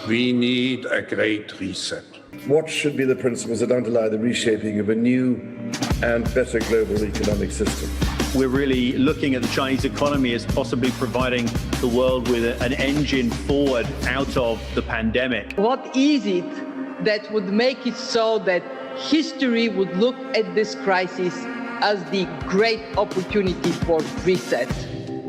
We need a great reset. What should be the principles that underlie the reshaping of a new and better global economic system? We're really looking at the Chinese economy as possibly providing the world with an engine forward out of the pandemic. What is it that would make it so that history would look at this crisis as the great opportunity for reset?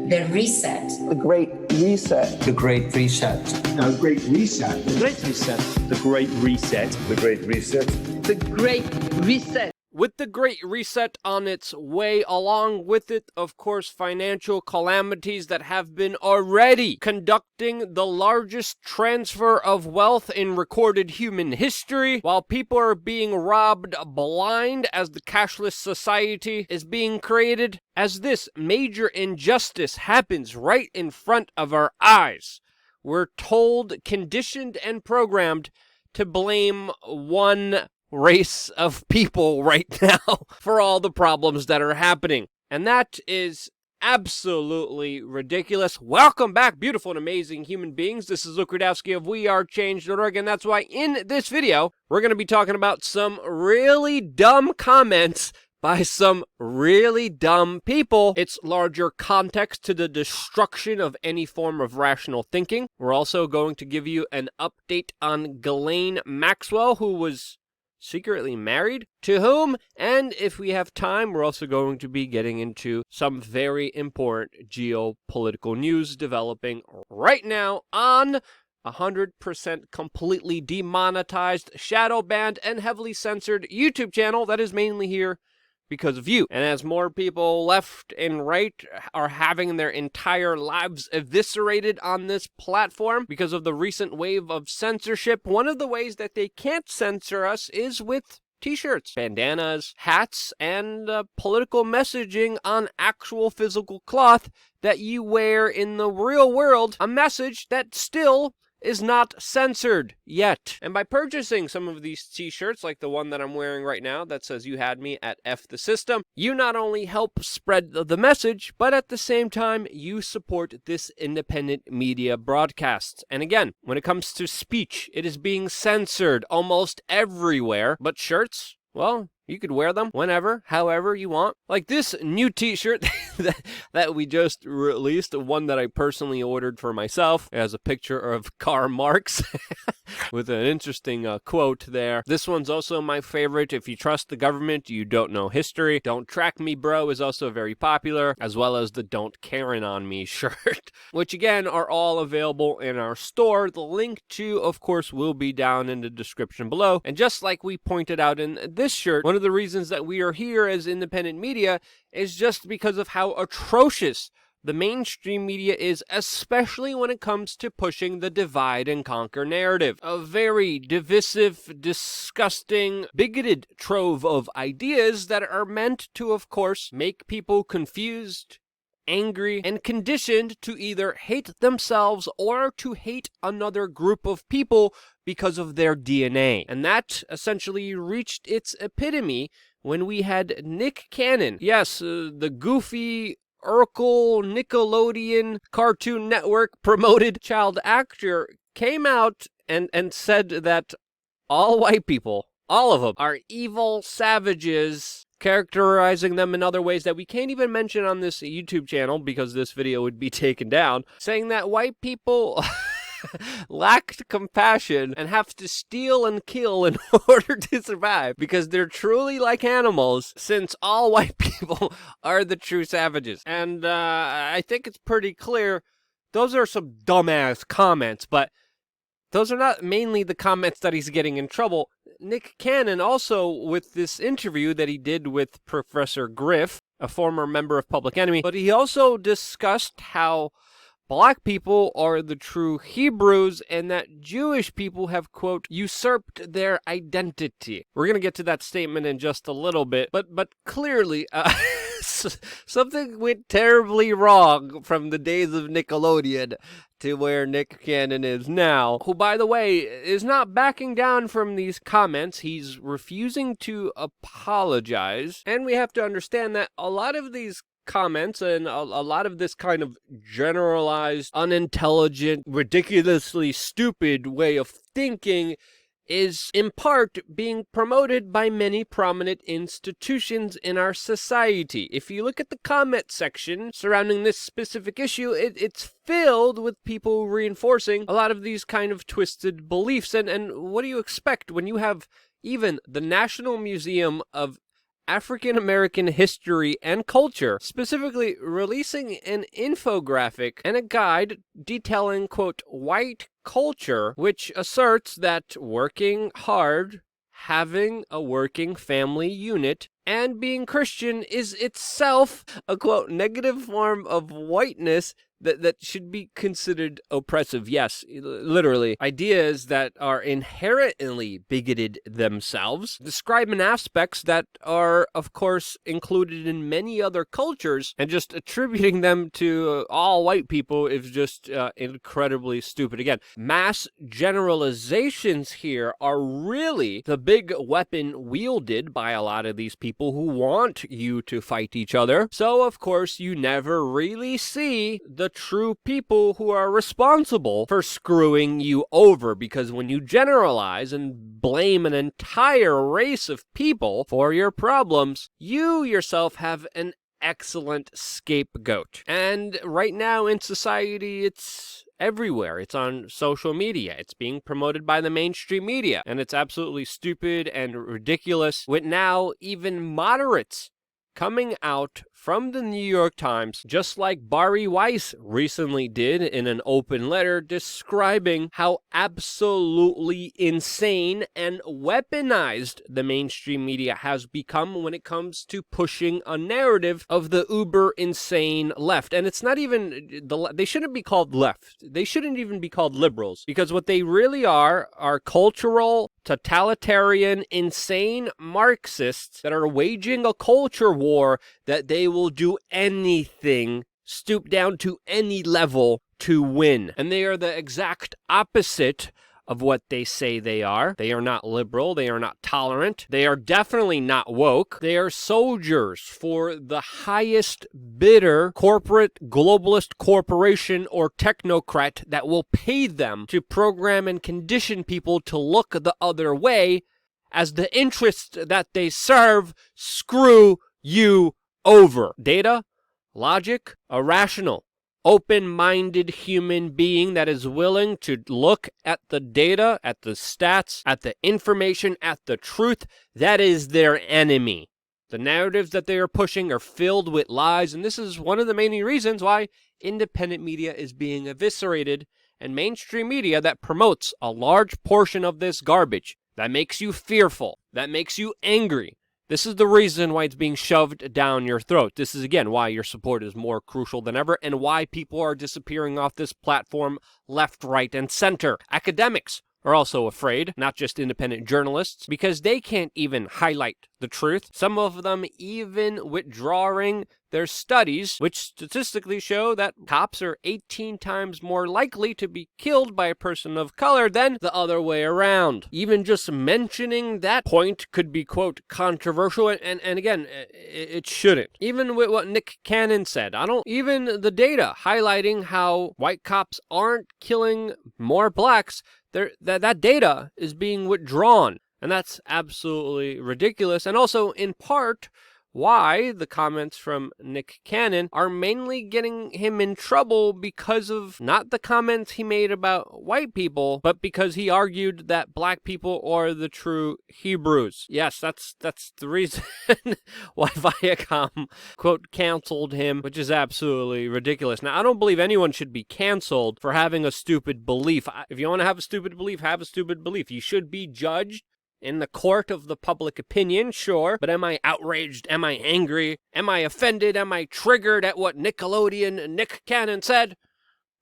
The reset. The great reset. The great reset. The great reset. The great reset. The great reset. The great reset. The great reset. With the Great Reset on its way, along with it, of course, financial calamities that have been already conducting the largest transfer of wealth in recorded human history, while people are being robbed blind as the cashless society is being created, as this major injustice happens right in front of our eyes. We're told, conditioned, and programmed to blame one race of people right now for all the problems that are happening. And that is absolutely ridiculous. Welcome back, beautiful and amazing human beings. This is Luke Rudowski of WeAreChange.org, and that's why in this video, we're going to be talking about some really dumb comments by some really dumb people. It's larger context to the destruction of any form of rational thinking. We're also going to give you an update on Ghislaine Maxwell, who was secretly married to whom, and if we have time, we're also going to be getting into some very important geopolitical news developing right now on 100% completely demonetized, shadow banned, and heavily censored YouTube channel that is mainly here because of you. And as more people left and right are having their entire lives eviscerated on this platform because of the recent wave of censorship, one of the ways that they can't censor us is with t-shirts, bandanas, hats, and political messaging on actual physical cloth that you wear in the real world, a message that still is not censored yet. And by purchasing some of these t-shirts, like the one that I'm wearing right now that says "You had me at F the system," you not only help spread the message, but at the same time, you support this independent media broadcast. And again, when it comes to speech, it is being censored almost everywhere, but shirts, well, you could wear them whenever, however you want. Like this new t-shirt that we just released, one that I personally ordered for myself. It has a picture of Karl Marx with an interesting quote there. This one's also my favorite. If you trust the government, you don't know history. Don't track me, bro, is also very popular, as well as the Don't Karen on me shirt, which again are all available in our store. The link to, of course, will be down in the description below. And just like we pointed out in this shirt, one of the reasons that we are here as independent media is just because of how atrocious the mainstream media is, especially when it comes to pushing the divide and conquer narrative. A very divisive, disgusting, bigoted trove of ideas that are meant to, of course, make people confused, angry, and conditioned to either hate themselves or to hate another group of people because of their DNA. And that essentially reached its epitome when we had Nick Cannon. Yes, the goofy Urkel Nickelodeon Cartoon Network promoted child actor came out and said that all white people, all of them, are evil savages, characterizing them in other ways that we can't even mention on this YouTube channel because this video would be taken down, saying that white people lacked compassion and have to steal and kill in order to survive because they're truly like animals, since all white people are the true savages. And I think it's pretty clear those are some dumbass comments, but those are not mainly the comments that he's getting in trouble. Nick Cannon also, with this interview that he did with Professor Griff, a former member of Public Enemy, but he also discussed how Black people are the true Hebrews and that Jewish people have, quote, usurped their identity. We're going to get to that statement in just a little bit, but clearly something went terribly wrong from the days of Nickelodeon to where Nick Cannon is now, who, by the way, is not backing down from these comments. He's refusing to apologize, and we have to understand that a lot of these comments and a lot of this kind of generalized, unintelligent, ridiculously stupid way of thinking is in part being promoted by many prominent institutions in our society. If you look at the comment section surrounding this specific issue, it's filled with people reinforcing a lot of these kind of twisted beliefs. And what do you expect when you have even the National Museum of African American History and Culture specifically releasing an infographic and a guide detailing, quote, white culture, which asserts that working hard, having a working family unit, and being Christian is itself a, quote, negative form of whiteness that should be considered oppressive. Yes, literally. Ideas that are inherently bigoted themselves, describing aspects that are, of course, included in many other cultures, and just attributing them to all white people is just incredibly stupid. Again, mass generalizations here are really the big weapon wielded by a lot of these people who want you to fight each other. So, of course, you never really see the true people who are responsible for screwing you over, because when you generalize and blame an entire race of people for your problems, you yourself have an excellent scapegoat. And right now in society, it's everywhere. It's on social media. It's being promoted by the mainstream media. And it's absolutely stupid and ridiculous, with now even moderates coming out from the New York Times, just like Bari Weiss recently did in an open letter, describing how absolutely insane and weaponized the mainstream media has become when it comes to pushing a narrative of the uber insane left. And it's not even, they shouldn't be called left. They shouldn't even be called liberals, because what they really are cultural, totalitarian, insane Marxists that are waging a culture war that they will do anything, stoop down to any level to win. And they are the exact opposite of what they say they are. They are not liberal. They are not tolerant. They are definitely not woke. They are soldiers for the highest bidder corporate, globalist corporation or technocrat that will pay them to program and condition people to look the other way as the interests that they serve screw you over. Data, logic, a rational, open-minded human being that is willing to look at the data, at the stats, at the information, at the truth, that is their enemy. The narratives that they are pushing are filled with lies, and this is one of the main reasons why independent media is being eviscerated, and mainstream media that promotes a large portion of this garbage, that makes you fearful, that makes you angry. This is the reason why it's being shoved down your throat. This is, again, why your support is more crucial than ever, and why people are disappearing off this platform left, right, and center. Academics are also afraid, not just independent journalists, because they can't even highlight the truth. Some of them even withdrawing their studies, which statistically show that cops are 18 times more likely to be killed by a person of color than the other way around. Even just mentioning that point could be, quote, controversial, and again, it shouldn't. Even with what Nick Cannon said, even the data highlighting how white cops aren't killing more blacks, that data is being withdrawn. And that's absolutely ridiculous. And also, in part, why the comments from Nick Cannon are mainly getting him in trouble, because of not the comments he made about white people, but because he argued that black people are the true Hebrews. Yes, that's the reason why Viacom, quote, canceled him, which is absolutely ridiculous. Now, I don't believe anyone should be canceled for having a stupid belief. If you want to have a stupid belief, have a stupid belief. You should be judged in the court of the public opinion, sure, but am I outraged? Am I angry? Am I offended? Am I triggered at what Nickelodeon Nick Cannon said?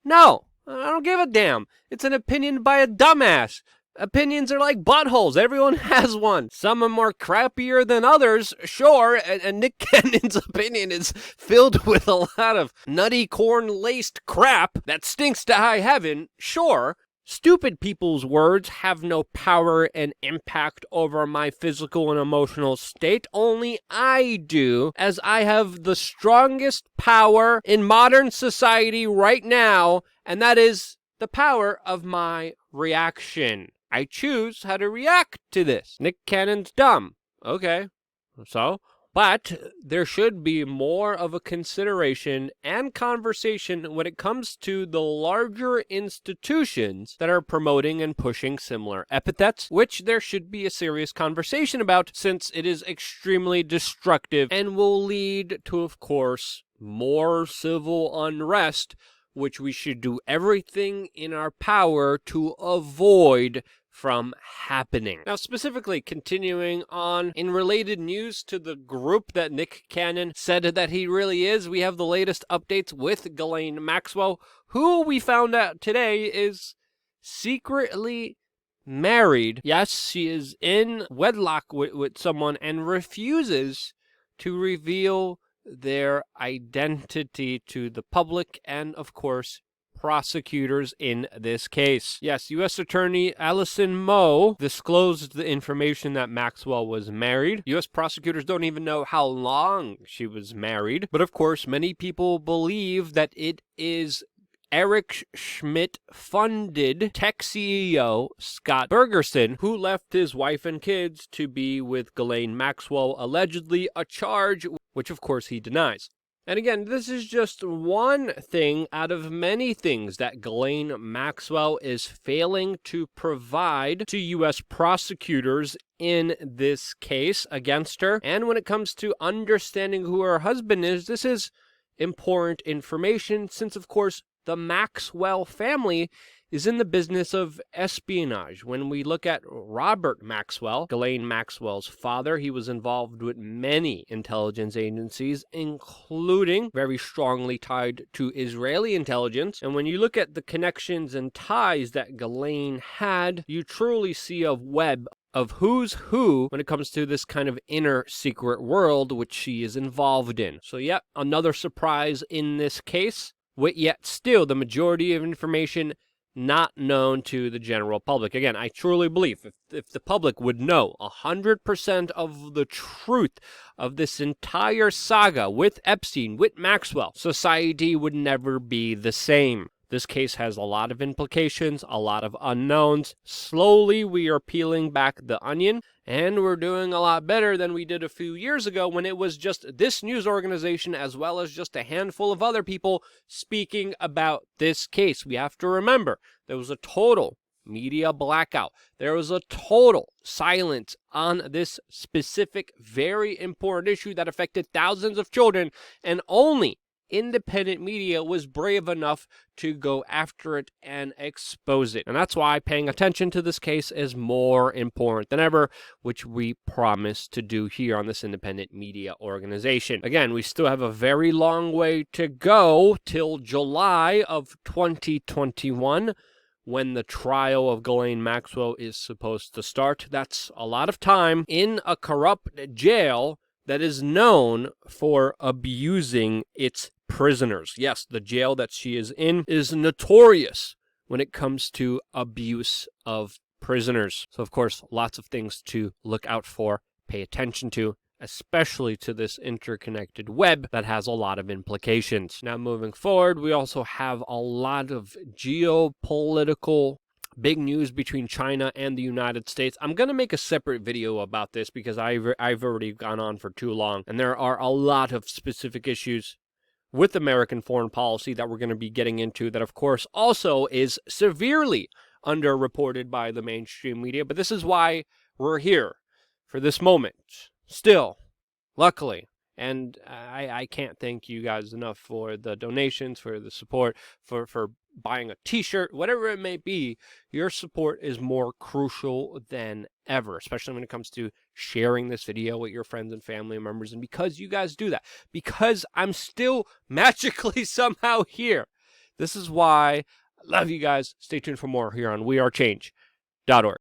No, I don't give a damn. It's an opinion by a dumbass. Opinions are like buttholes. Everyone has one. Some are more crappier than others, sure, and Nick Cannon's opinion is filled with a lot of nutty corn-laced crap that stinks to high heaven, sure. Stupid people's words have no power and impact over my physical and emotional state. Only I do, as I have the strongest power in modern society right now, and that is the power of my reaction. I choose how to react to this. Nick Cannon's dumb. Okay, so? But there should be more of a consideration and conversation when it comes to the larger institutions that are promoting and pushing similar epithets, which there should be a serious conversation about, since it is extremely destructive and will lead to, of course, more civil unrest, which we should do everything in our power to avoid from happening. Now, specifically continuing on, in related news to the group that Nick Cannon said that he really is, we have the latest updates with Ghislaine Maxwell, who we found out today is secretly married. Yes, she is in wedlock with someone and refuses to reveal their identity to the public and, of course, prosecutors in this case. Yes, U.S. Attorney Allison Moe disclosed the information that Maxwell was married. U.S. prosecutors don't even know how long she was married, but of course, many people believe that it is Eric Schmidt-funded tech CEO Scott Bergerson, who left his wife and kids to be with Ghislaine Maxwell, allegedly, a charge which of course he denies. And again, this is just one thing out of many things that Ghislaine Maxwell is failing to provide to U.S. prosecutors in this case against her. And when it comes to understanding who her husband is, this is important information since, of course, the Maxwell family is in the business of espionage. When we look at Robert Maxwell, Ghislaine Maxwell's father, he was involved with many intelligence agencies, including very strongly tied to Israeli intelligence. And when you look at the connections and ties that Ghislaine had, you truly see a web of who's who when it comes to this kind of inner secret world which she is involved in. So yeah, another surprise in this case, with yet still the majority of information not known to the general public. Again, I truly believe if the public would know 100% of the truth of this entire saga with Epstein, with Maxwell, society would never be the same. This case has a lot of implications, a lot of unknowns. Slowly, we are peeling back the onion, and we're doing a lot better than we did a few years ago when it was just this news organization as well as just a handful of other people speaking about this case. We have to remember, there was a total media blackout. There was a total silence on this specific, very important issue that affected thousands of children, and only independent media was brave enough to go after it and expose it. And that's why paying attention to this case is more important than ever, which we promise to do here on this independent media organization. Again, we still have a very long way to go till July of 2021, when the trial of Ghislaine Maxwell is supposed to start. That's a lot of time in a corrupt jail that is known for abusing its prisoners. Yes, the jail that she is in is notorious when it comes to abuse of prisoners. So, of course, lots of things to look out for, pay attention to, especially to this interconnected web that has a lot of implications. Now, moving forward, we also have a lot of geopolitical big news between China and the United States. I'm going to make a separate video about this because I've already gone on for too long, and there are a lot of specific issues with American foreign policy that we're going to be getting into that, of course, also is severely underreported by the mainstream media. But this is why we're here for this moment. Still, luckily, and I can't thank you guys enough for the donations, for the support, for buying a t-shirt, whatever it may be. Your support is more crucial than ever, especially when it comes to sharing this video with your friends and family members. And because you guys do that, because I'm still magically somehow here, this is why I love you guys. Stay tuned for more here on wearechange.org.